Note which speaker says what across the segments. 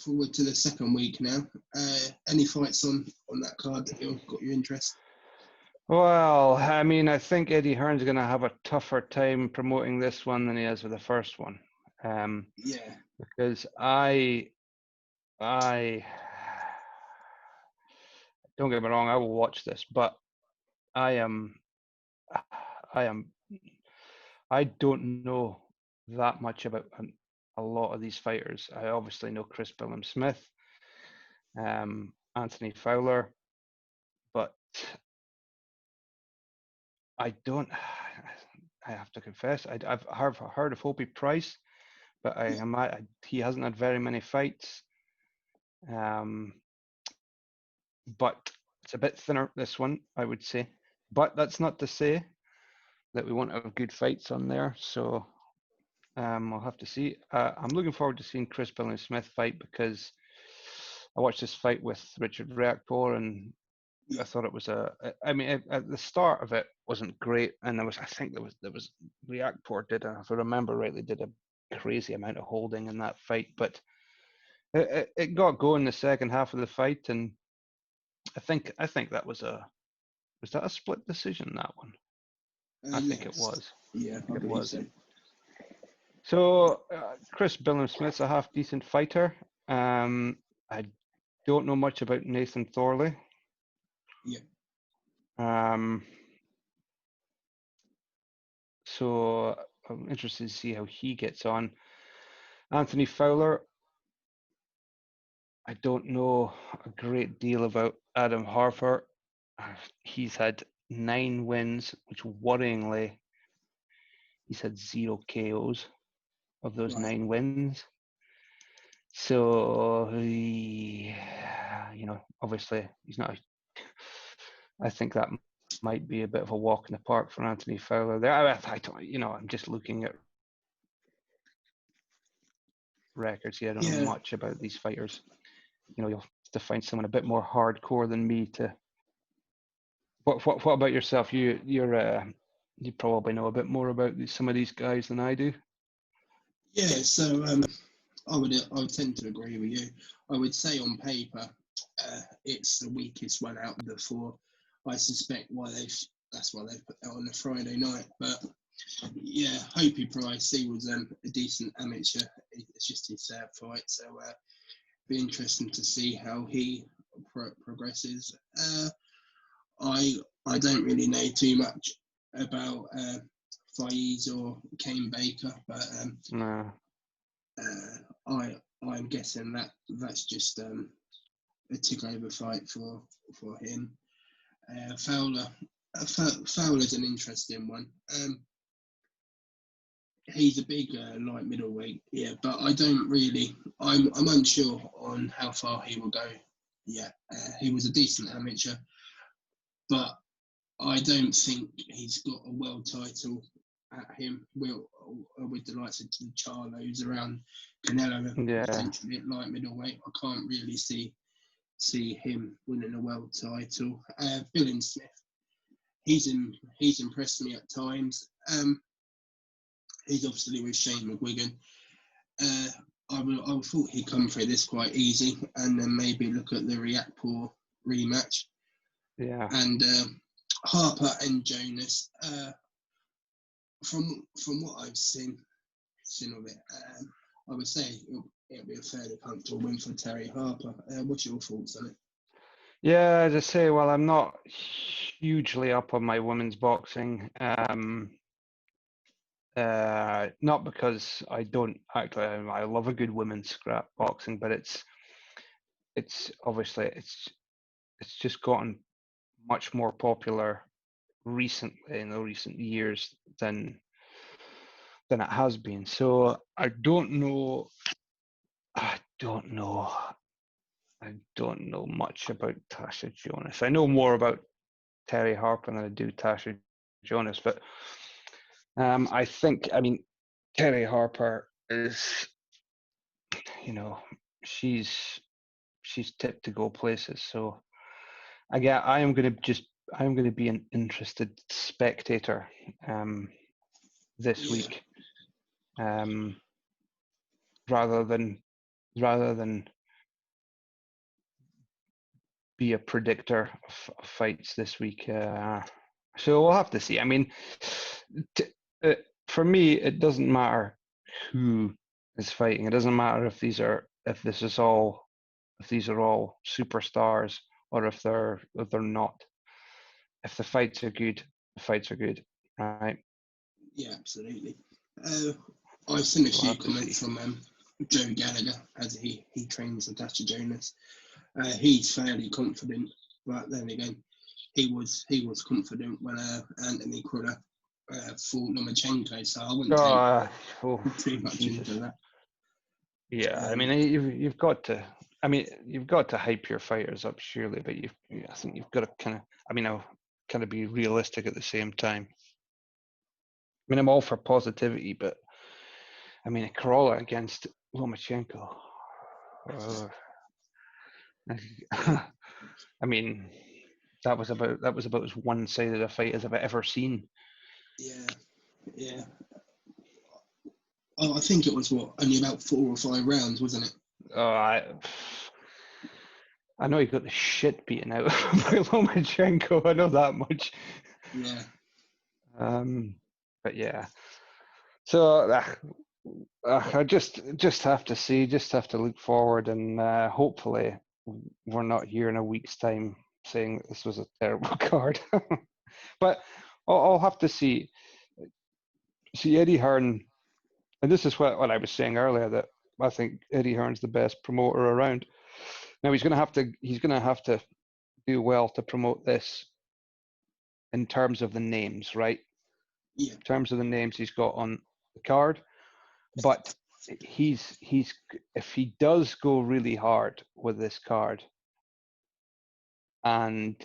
Speaker 1: forward to the second week now. Any fights on that card that you've got your interest?
Speaker 2: Well, I mean, I think Eddie Hearn's going to have a tougher time promoting this one than he has with the first one.
Speaker 1: Yeah.
Speaker 2: Because I don't get me wrong, I will watch this, but I don't know that much about a lot of these fighters. I obviously know Chris Billam-Smith, Anthony Fowler, but I have to confess, I've heard of Opie Price, but he hasn't had very many fights. But it's a bit thinner, this one, I would say. But that's not to say that we won't have good fights on there. So we'll have to see. I'm looking forward to seeing Chris Billam-Smith fight because I watched this fight with Richard Reactor and I thought it was I mean, at the start of it wasn't great, and I think there was Reactor did, if I remember rightly, did a crazy amount of holding in that fight, but it got going the second half of the fight, and I think that was that a split decision, that one? I think it was.
Speaker 1: Yeah, I believe so.
Speaker 2: So Chris Billam-Smith's a half decent fighter. I don't know much about Nathan Thorley.
Speaker 1: Yeah.
Speaker 2: So I'm interested to see how he gets on. Anthony Fowler, I don't know a great deal about Adam Harper. He's had 9 wins, which worryingly, he's had 0 KOs of those 9 wins. So, obviously he's not. I think that might be a bit of a walk in the park for Anthony Fowler there. I don't, I'm just looking at records here. I don't know much about these fighters. You'll have to find someone a bit more hardcore than me to. What about yourself? You probably know a bit more about some of these guys than I do.
Speaker 1: Yeah, so I would tend to agree with you. I would say on paper, it's the weakest one out of the 4. I suspect that's why they put that on a Friday night. But yeah, Opie Price, he was a decent amateur. It's just his third fight, so be interesting to see how he progresses. I don't really know too much about Faiz or Kane Baker, but I'm guessing that's just a tick-over fight for him. Fowler's an interesting one. He's a big light middleweight, yeah, but I don't really. I'm unsure on how far he will go. Yeah, he was a decent amateur, but I don't think he's got a world title at him. With the likes of Charlo's around Canelo, potentially at light middleweight, I can't really see him winning a world title. Billam-Smith, he's impressed me at times. He's obviously with Shane McGuigan. I thought he'd come through this quite easy, and then maybe look at the Reactor rematch.
Speaker 2: Yeah.
Speaker 1: And Harper and Jonas. From what I've seen of it, I would say it'll be a fairly comfortable win for Terry Harper. What's your thoughts on it?
Speaker 2: Yeah, as I say, well, I'm not hugely up on my women's boxing. Not because I don't actually. I love a good women's scrap boxing, but it's obviously it's just gotten much more popular recently in the recent years than it has been. So I don't know much about Tasha Jonas. I know more about Terry Harper than I do Tasha Jonas, but I think, Terry Harper is, she's tipped to go places. So again, I'm going to be an interested spectator this week, rather than be a predictor of fights this week. So we'll have to see. I mean, for me, it doesn't matter who is fighting. It doesn't matter if these are all superstars or if they're not. If the fights are good, the fights are good, right?
Speaker 1: Yeah, absolutely. I've seen a
Speaker 2: So we'll
Speaker 1: few
Speaker 2: have to
Speaker 1: comments
Speaker 2: see.
Speaker 1: from Joe Gallagher as he trains Natasha Jonas. He's fairly confident, but then again, he was confident when Anthony Kruller fought Lomachenko, so I wouldn't take
Speaker 2: Oh,
Speaker 1: too much
Speaker 2: Jesus.
Speaker 1: into that.
Speaker 2: Yeah, I mean, you've got to. I mean, you've got to hype your fighters up, surely, but I think you've got to kind of. I mean, I'll kind of be realistic at the same time. I mean, I'm all for positivity, but I mean, a crawler against Lomachenko. I mean, that was about as one-sided a fight as I've ever seen.
Speaker 1: Yeah. Oh, I think it was only about 4 or 5 rounds, wasn't it?
Speaker 2: I know he got the shit beaten out by Lomachenko. I know that much.
Speaker 1: Yeah.
Speaker 2: But yeah. So I just have to see, just have to look forward, and hopefully we're not here in a week's time saying that this was a terrible card. But I'll have to see. See Eddie Hearn, and this is what I was saying earlier, that I think Eddie Hearn's the best promoter around. Now he's gonna have to do well to promote this in terms of the names, right?
Speaker 1: Yeah.
Speaker 2: In terms of the names he's got on the card. But he's if he does go really hard with this card, and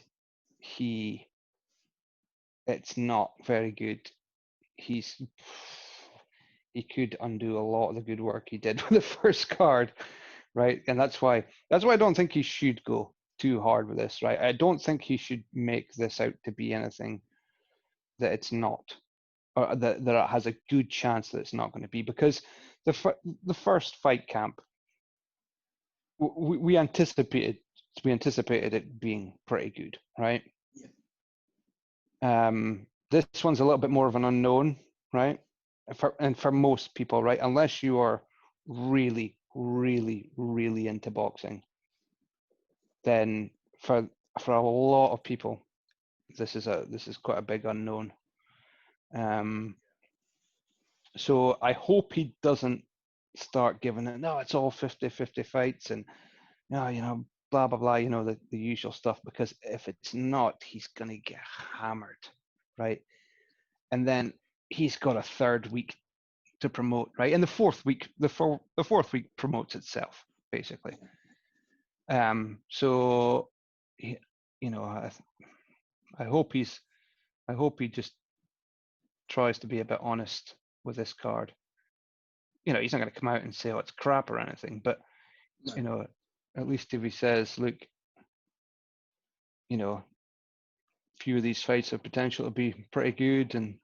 Speaker 2: it's not very good, he could undo a lot of the good work he did with the first card, right? And that's why I don't think he should go too hard with this, right? I don't think he should make this out to be anything that it's not, or that it has a good chance that it's not going to be, because the first fight camp, we anticipated it being pretty good, right?
Speaker 1: Yeah.
Speaker 2: This one's a little bit more of an unknown, right? For most people, right? Unless you are really, really, really into boxing, then for a lot of people, this is quite a big unknown. So I hope he doesn't start giving it, no, it's all 50-50 fights, and no, blah blah blah, the usual stuff, because if it's not, he's gonna get hammered, right? And then he's got a third week to promote, right? And the fourth week promotes itself, basically. So I hope he just tries to be a bit honest with this card. He's not going to come out and say, oh, it's crap or anything, but
Speaker 1: No.
Speaker 2: At least if he says, look, a few of these fights have potential to be pretty good, and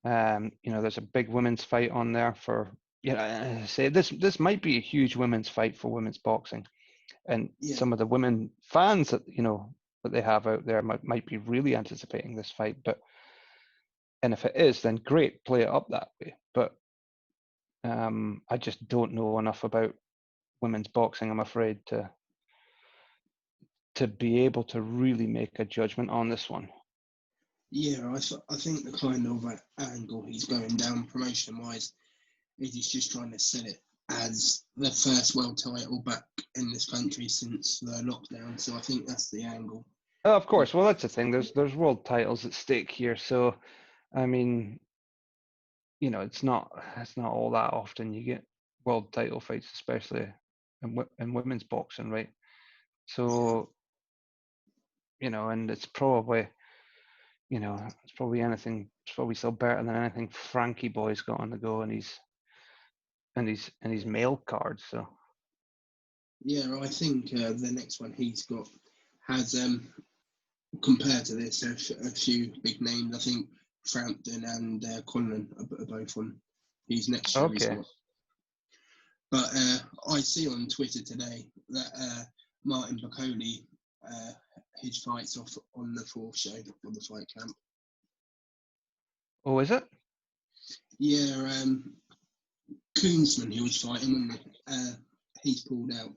Speaker 2: there's a big women's fight on there for, say this might be a huge women's fight for women's boxing, and some of the women fans that that they have out there might be really anticipating this fight. And if it is, then great, play it up that way. But I just don't know enough about women's boxing, I'm afraid, to be able to really make a judgment on this one.
Speaker 1: Yeah, I think the kind of angle he's going down promotion-wise is he's just trying to sell it as the first world title back in this country since the lockdown. So I think that's the angle.
Speaker 2: Of course. Well, that's the thing. There's world titles at stake here. So, I mean, it's not all that often you get world title fights, especially in women's boxing, right? So, and it's probably still better than anything Frankie Boy's got on the go, and his male card. So
Speaker 1: yeah, I think the next one he's got has compared to this a few big names. I think Frampton and Conlon are both on his next show he's got. But I see on Twitter today that Martin Piccoli his fights off on the 4th show of the fight camp.
Speaker 2: Oh, is it?
Speaker 1: Yeah, Koonsman, who was fighting, he's pulled out.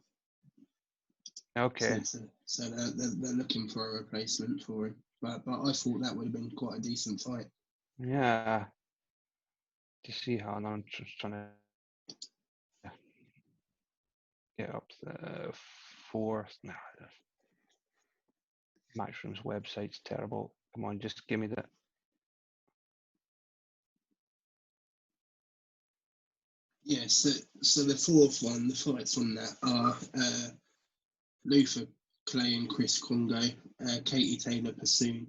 Speaker 2: Okay.
Speaker 1: So they're looking for a replacement for him. But I thought that would have been quite a decent fight.
Speaker 2: Yeah. To see how I'm just trying to get up the 4th. No, Matchroom's website's terrible. Come on, just give me that.
Speaker 1: Yeah, so the 4th one, the fights on that are Luther Clay and Chris Congo, Katie Taylor Pursoon,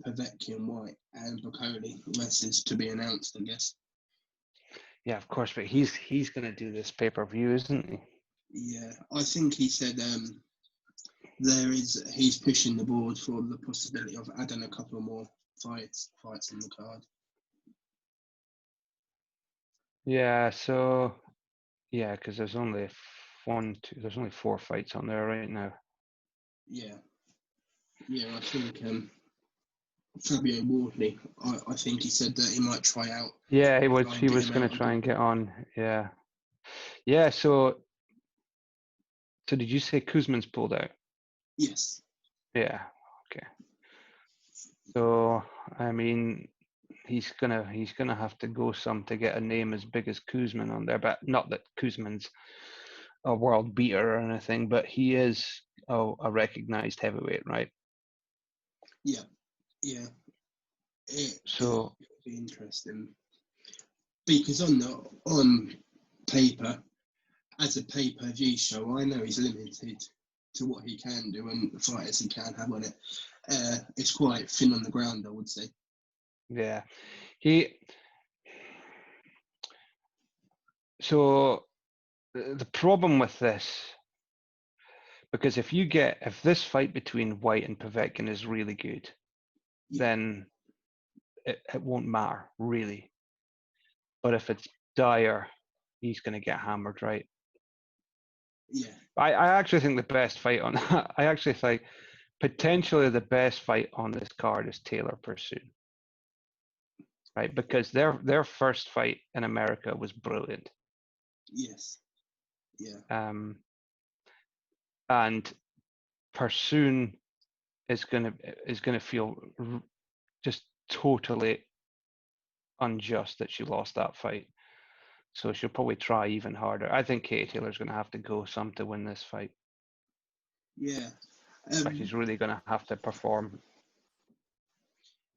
Speaker 1: Povetkin White, and Bocoli. This is to be announced, I guess.
Speaker 2: Yeah, of course, but he's going to do this pay-per-view, isn't he?
Speaker 1: Yeah, I think he said he's pushing the board for the possibility of adding a couple more fights on the card.
Speaker 2: Yeah, so yeah, because there's only there's only 4 fights on there right now.
Speaker 1: Yeah, I think Fabio Wardley. I think he said that he might try out.
Speaker 2: Yeah, he was going to try and get on. Yeah. So did you say Kuzman's pulled out?
Speaker 1: Yes.
Speaker 2: Yeah. Okay. So I mean, he's gonna have to go some to get a name as big as Kuzman on there, but not that Kuzman's a world beater or anything, but he is a recognized heavyweight, right?
Speaker 1: Yeah. It'll be interesting because on paper, as a pay-per-view show, I know he's limited to what he can do and the fighters he can have on it. It's quite thin on the ground, I would say.
Speaker 2: Yeah. So the problem with this, because if this fight between White and Povetkin is really good, then it won't matter really. But if it's Dyer, he's going to get hammered, right?
Speaker 1: Yeah.
Speaker 2: I actually think the best fight on I actually think potentially the best fight on this card is Taylor Pursuit, right? Because their first fight in America was brilliant.
Speaker 1: Yes. Yeah.
Speaker 2: And Pursuit is gonna feel just totally unjust that she lost that fight. So she'll probably try even harder. I think Katie Taylor's going to have to go some to win this fight.
Speaker 1: Yeah.
Speaker 2: But she's really going to have to perform.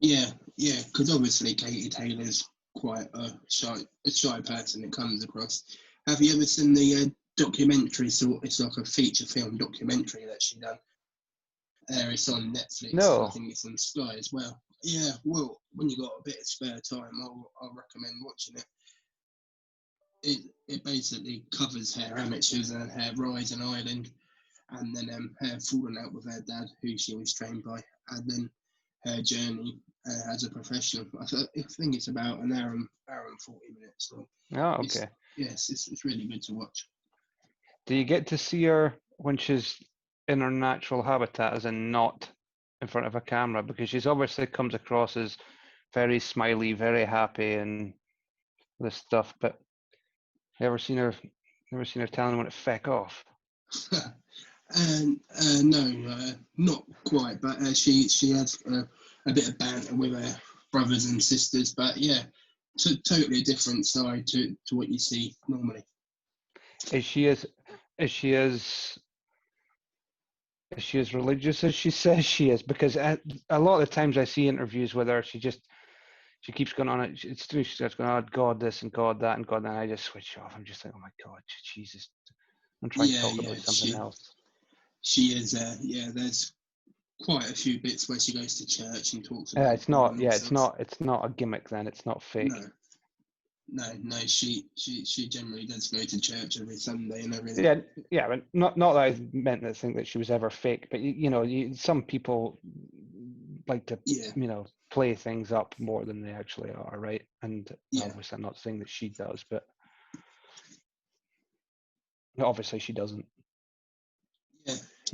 Speaker 1: Yeah, because obviously Katie Taylor's quite a shy person it comes across. Have you ever seen the documentary? So it's like a feature film documentary that she done. It's on Netflix.
Speaker 2: No.
Speaker 1: I think it's on Sky as well. Yeah, well, when you got a bit of spare time, I'll recommend watching it. It basically covers her amateurs and her rise in Ireland, and then her falling out with her dad, who she was trained by, and then her journey as a professional. I think it's about an hour and 40 minutes long.
Speaker 2: Oh, okay.
Speaker 1: It's really good to watch.
Speaker 2: Do you get to see her when she's in her natural habitat, as in not in front of a camera? Because she's obviously comes across as very smiley, very happy, and this stuff. But ever seen her telling anyone to feck off?
Speaker 1: No, not quite. But she has a bit of banter with her brothers and sisters. But yeah, totally a different side to what you see normally.
Speaker 2: Is she as religious as she says she is? Because a lot of the times I see interviews with her, she keeps going on it. It's true. She starts going, "Oh, God this and God that and God that." And I just switch off. I'm just like, "Oh my God, Jesus!" I'm trying to talk about something else.
Speaker 1: She is. There's quite a few bits where she goes to church and talks about.
Speaker 2: It's not. Yeah, it's not a gimmick. Then it's not fake.
Speaker 1: No. She generally does go to church every Sunday and everything.
Speaker 2: Yeah, but not that I meant to think that she was ever fake. But some people like to play things up more than they actually are, right? And obviously, I'm not saying that she does, but obviously she doesn't.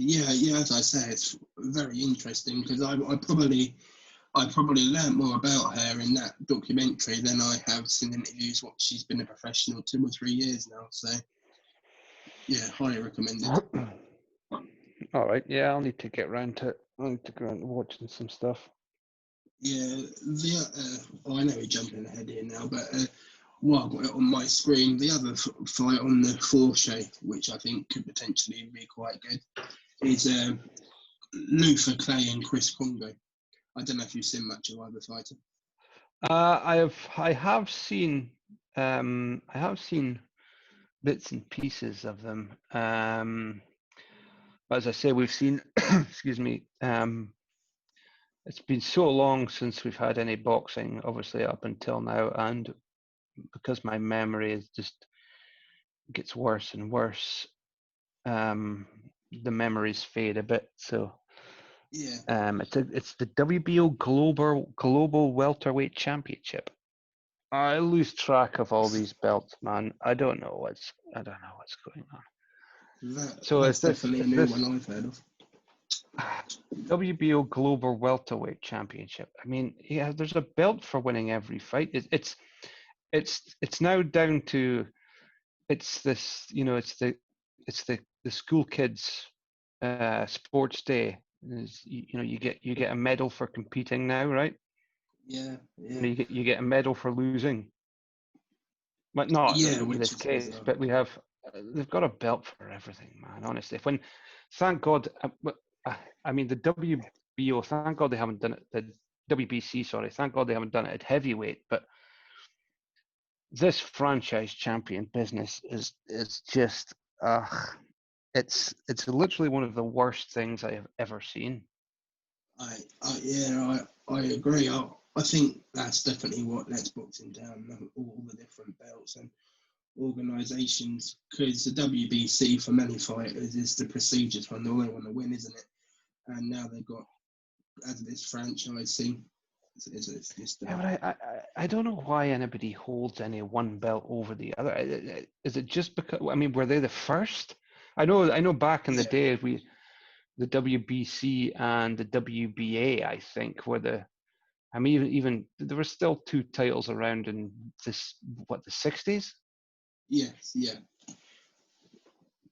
Speaker 1: Yeah. As I say, it's very interesting because I probably learned more about her in that documentary than I have in interviews. What she's been a professional 2 or 3 years now. So yeah, highly recommended.
Speaker 2: All right, yeah, I'll need to get around to watching some stuff.
Speaker 1: Yeah, I know we're jumping ahead here now, but while I've got it on my screen, the other fight on the floor show, which I think could potentially be quite good, is Luther Clay and Chris Congo. I don't know if you've seen much of either fighter.
Speaker 2: I have seen bits and pieces of them. But as I say, we've seen, excuse me, it's been so long since we've had any boxing, obviously up until now, and because my memory is just gets worse and worse, the memories fade a bit. So
Speaker 1: Yeah.
Speaker 2: It's the WBO Global Welterweight Championship. I lose track of all these belts, man. I don't know what's going on.
Speaker 1: That's definitely a new one I've heard of.
Speaker 2: WBO Global Welterweight Championship. I mean, yeah, there's a belt for winning every fight. It's now down to it's this, it's the school kids sports day. You get a medal for competing now, right?
Speaker 1: Yeah.
Speaker 2: You get a medal for losing. But not in this case. Bizarre. But they've got a belt for everything, man. Honestly, thank God. I mean, the WBO. Thank God they haven't done it. The WBC, sorry. Thank God they haven't done it at heavyweight. But this franchise champion business is just it's literally one of the worst things I have ever seen.
Speaker 1: I agree. I think that's definitely what lets boxing down, all the different belts and organisations, because the WBC for many fighters is the prestigious one. They all want to win, isn't it? And now they've got, as this franchise thing, it's just.
Speaker 2: Yeah, but I don't know why anybody holds any one belt over the other. Is it just because? I mean, were they the first? I know. Back in the day, the WBC and the WBA, I think, were the. I mean, even there were still two titles around in the 60s.
Speaker 1: Yes, yeah.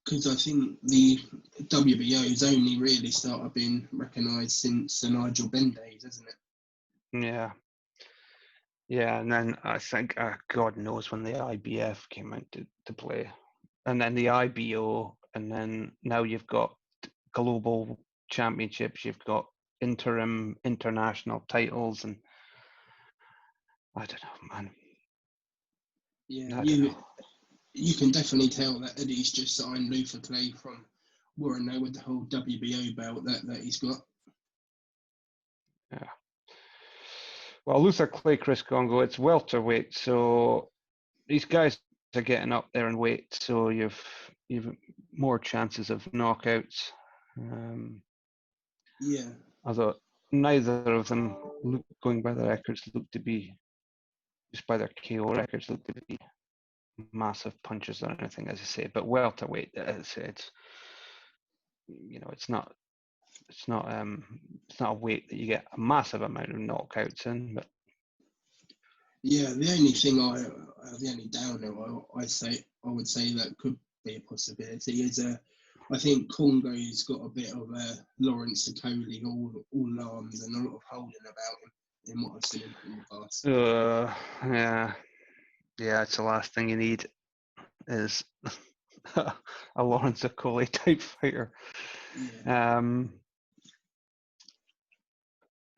Speaker 1: Because I think the WBO has only really started being recognised since the Nigel Benn days, hasn't it?
Speaker 2: Yeah. Yeah, and then I think God knows when the IBF came out to play, and then the IBO, and then now you've got global championships, you've got interim international titles, and I don't know, man.
Speaker 1: Yeah, you can definitely tell that Eddie's just signed Luther Clay from Warren now with the whole WBO belt that he's got.
Speaker 2: Yeah. Well, Luther Clay, Chris Congo, it's welterweight, so these guys are getting up there in weight, so you've more chances of knockouts.
Speaker 1: Yeah.
Speaker 2: Although neither of them, going by the records, look to be, just by their KO records, look to be massive punches or anything, as I say. But welterweight, it's not a weight that you get a massive amount of knockouts in. But
Speaker 1: yeah, the only downer I would say that could be a possibility is I think Congo's got a bit of Lawrence Okoli, all arms and a lot of holding about him in what I've seen in the past.
Speaker 2: Yeah, it's the last thing you need is a Lawrence Okoli type fighter.
Speaker 1: Yeah.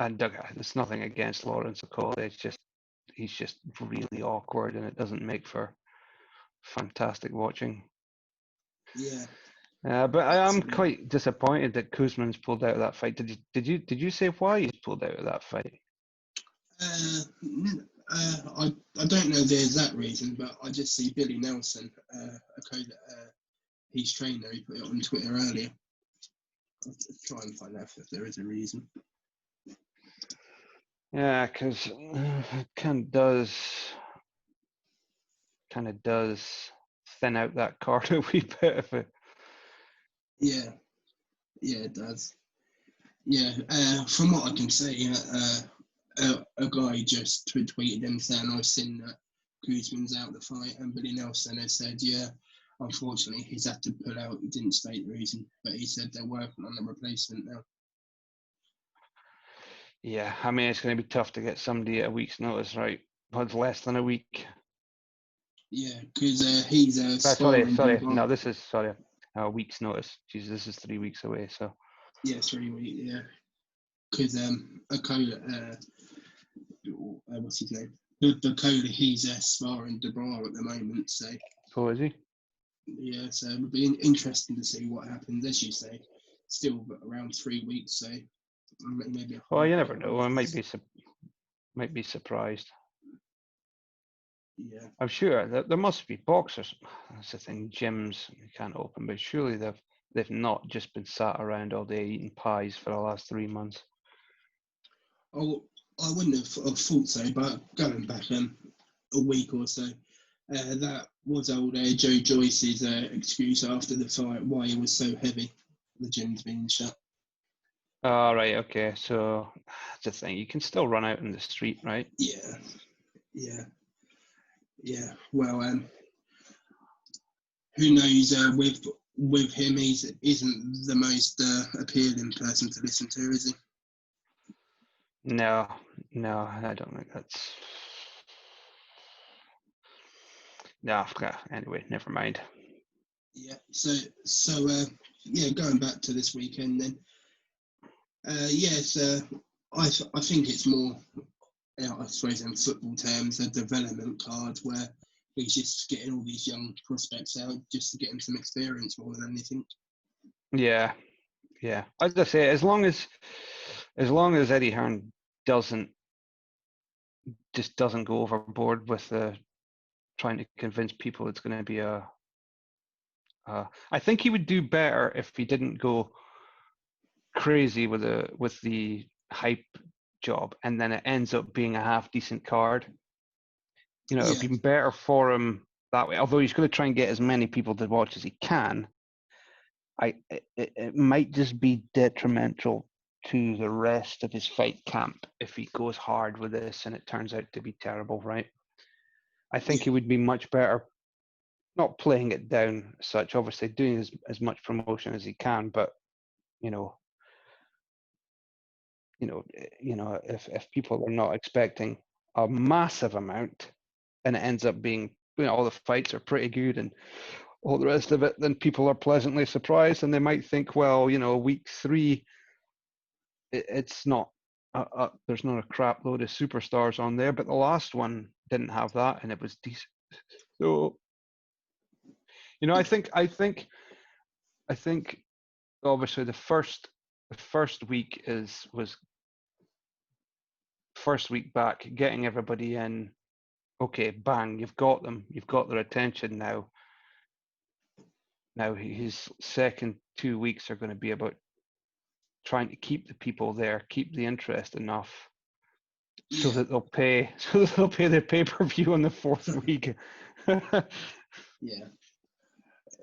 Speaker 2: And there's nothing against Lawrence Okoli. He's just really awkward, and it doesn't make for fantastic watching.
Speaker 1: Yeah.
Speaker 2: But I am quite disappointed that Kuzman's pulled out of that fight. Did you say why he's pulled out of that fight?
Speaker 1: I don't know the exact reason, but I just see Billy Nelson, his trainer. He put it on Twitter earlier. I'll try and find out if there is a reason.
Speaker 2: Yeah, because it kind of does thin out that card a wee bit.
Speaker 1: Yeah. Yeah, it does. Yeah, from what I can say, a guy just tweeted him saying, I've seen that Kuzman's out the fight, and Billy Nelson has said, yeah, unfortunately, he's had to pull out. He didn't state the reason, but he said they're working on the replacement now.
Speaker 2: Yeah, I mean, it's going to be tough to get somebody at a week's notice, right? What's less than a week?
Speaker 1: Yeah, because he's
Speaker 2: Sorry.
Speaker 1: sparring Dubai.
Speaker 2: No, this is, sorry, a week's notice. Jesus, this is 3 weeks away, so.
Speaker 1: Yeah, 3 weeks, yeah. Because Akola, what's his name? Bakola, he's sparring Dubai at the moment, so.
Speaker 2: Oh, is he?
Speaker 1: Yeah, so it would be interesting to see what happens, as you say. Still around 3 weeks, so maybe a
Speaker 2: Well,
Speaker 1: half
Speaker 2: you
Speaker 1: a
Speaker 2: never
Speaker 1: bit
Speaker 2: know. I
Speaker 1: of
Speaker 2: might be surprised.
Speaker 1: Yeah.
Speaker 2: I'm sure that there must be boxers. That's the thing. Gyms you can't open, but surely they've not just been sat around all day eating pies for the last 3 months.
Speaker 1: Oh, I wouldn't have thought so, but going back a week or so, that was old Joe Joyce's excuse after the fight why he was so heavy. The gym's being shut.
Speaker 2: Oh, right, okay. So that's the thing. You can still run out in the street, right?
Speaker 1: Yeah, yeah, yeah. Well, who knows? With him, he isn't the most appealing person to listen to, is he?
Speaker 2: No, I don't think that's. No, anyway, never mind.
Speaker 1: Yeah. So yeah. Going back to this weekend, then. Yes. I think it's more. I suppose in football terms, a development card where he's just getting all these young prospects out just to get him some experience more than anything.
Speaker 2: Yeah. As I say, as long as Eddie Hearn doesn't go overboard with trying to convince people it's going to be I think he would do better if he didn't go crazy with the hype job and then it ends up being a half decent card. You know, it'd
Speaker 1: Yeah,
Speaker 2: be better for him that way. Although he's going to try and get as many people to watch as he can, it might just be detrimental to the rest of his fight camp if he goes hard with this and it turns out to be terrible, right? I think
Speaker 1: yeah,
Speaker 2: he would be much better not playing it down as such, obviously doing as much promotion as he can, but you know, if people are not expecting a massive amount and it ends up being, all the fights are pretty good and all the rest of it, then people are pleasantly surprised and they might think, well, week 3, it's not, there's not a crap load of superstars on there, but the last one didn't have that and it was decent. So,
Speaker 1: yeah,
Speaker 2: I think obviously the first week was first week back, getting everybody in. Okay, bang, you've got them, you've got their attention now. Now his second 2 weeks are going to be about trying to keep the people there, keep the interest enough so
Speaker 1: yeah,
Speaker 2: that they'll pay their pay-per-view on the 4th week.
Speaker 1: yeah,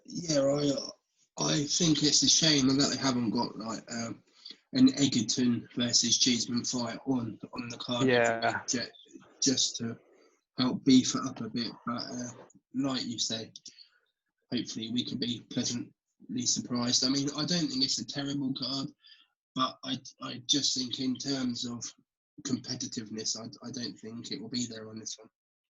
Speaker 1: yeah. I think it's a shame that they haven't got like an Egerton versus Cheeseman fight on the card every
Speaker 2: Yeah.
Speaker 1: week just to help beef it up a bit. But like you say, hopefully we can be pleasantly surprised. I mean, I don't think it's a terrible card, but I just think in terms of competitiveness, I don't think it will be there on this one.